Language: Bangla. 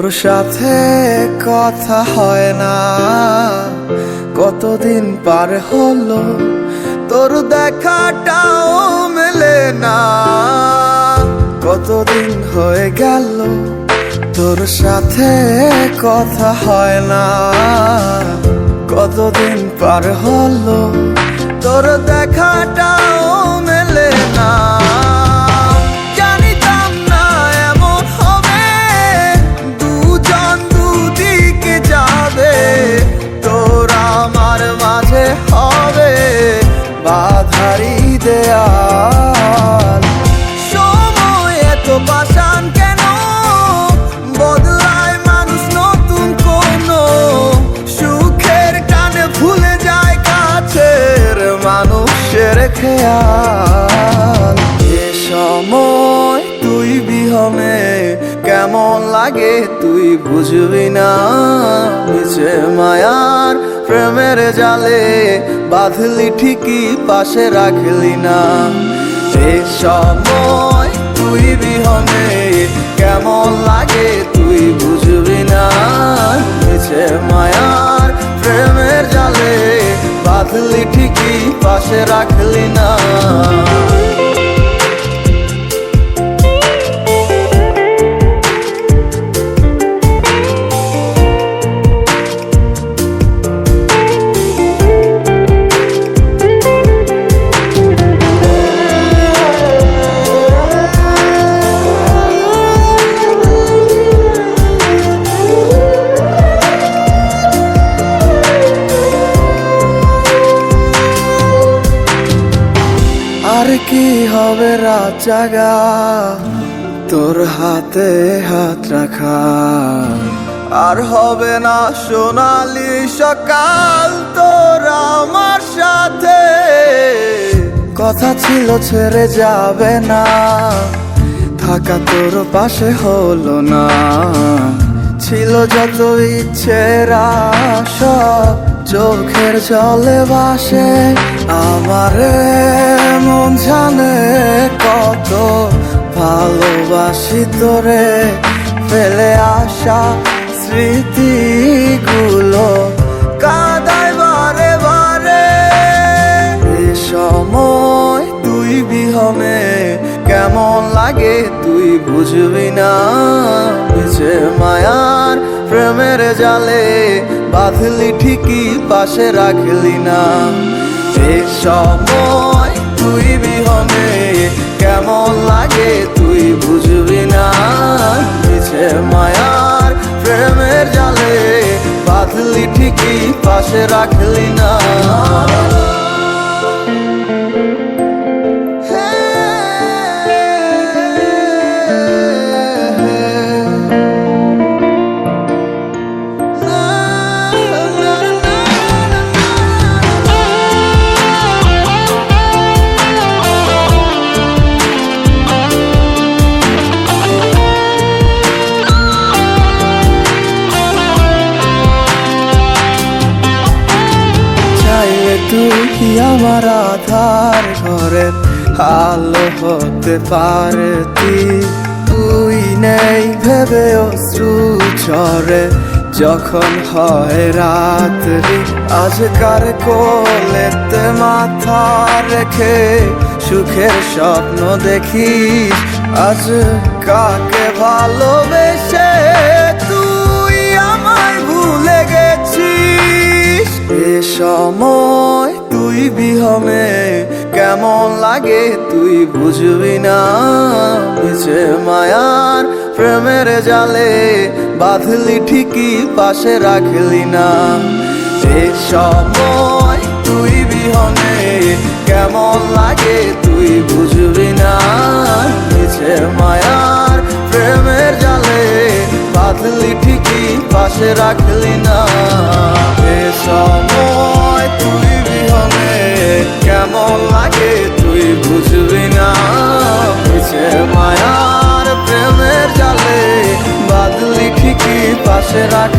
তোর সাথে কথা হয় না, কতদিন পার হলো তোর দেখাটাও মেলে না। কতদিন হয়ে গেল তোর সাথে কথা হয় না, কতদিন পার হলো তোর দেখাটাও মেলে না। জানিতাম না এমন হবে, দুজন দুদিকে যাবে, তোর আমার মাঝে হবে বাধারি দেয়াল। সময় এত পাষাণ কেন, বদলায় মানুষ নতুন কোনো সুখের টানে ভুলে যায় কাছের মানুষের খেয়াল। এ সময় তুই বিহনে কেমন লাগে তুই বুঝবি না, নিচে মায়ার প্রেমের জালে বাঁধলি ঠিকই পাশে রাখলি না। এ সময় তুই বিহনে কেমন লাগে তুই বুঝবি না, নিচে মায়ার প্রেমের জালে বাঁধলি ঠিকই পাশে রাখলি না। আর কি হবে রাত জাগা তোর হাতে হাত রাখা, আর হবে না সোনালি সকাল তোর আমার সাথে। কথা ছিল ছেড়ে যাবে না, থাকা তোর পাশে হলো না, ছিল যত ইচ্ছেরা সব চোখের জলে ভাসে। আমারে মন জানে কত ভালোবাসি তোরে, ফেলে আসা স্মৃতিগুলো কাঁদায় বারে বারে। এ সময় তুই বিহনে কেমন লাগে তুই বুঝবি না, নিচে মায়ার প্রেমের জালে বাঁধলি ঠিকই পাশে রাখলি না। এ সময় তুই বিহনে কেমন লাগে তুই বুঝবি না, নিচে মায়ার প্রেমের জালে বাঁধলি ঠিকই পাশে রাখলি না। তুই আমার আধার ঘরের আলো হতে পারতি, তুই নেই ভেবে অশ্রু ঝরে যখন হয় রাত্রি। আজকার কোলেতে মাথা রেখে সুখের স্বপ্ন দেখিস, আজ কাকে ভালোবেসে তুই আমায় ভুলে গেছিস। এ সময় তুই বিহনে কেমন লাগে তুই বুঝবি না, নিচে মায়ার প্রেমের জালে বাঁধলি ঠিকই পাশে রাখলি না। এ সময় তুই বিহনে কেমন লাগে তুই বুঝবি না, নিচে মায়ার প্রেমের জালে বাঁধলি ঠিকই পাশে রাখলি না। এ সময় তুই বিহনে কেমন লাগে তুই বুঝবি না, নিচে মায়ার প্রেমের জালে বাঁধলি ঠিকই পাশে রাখ।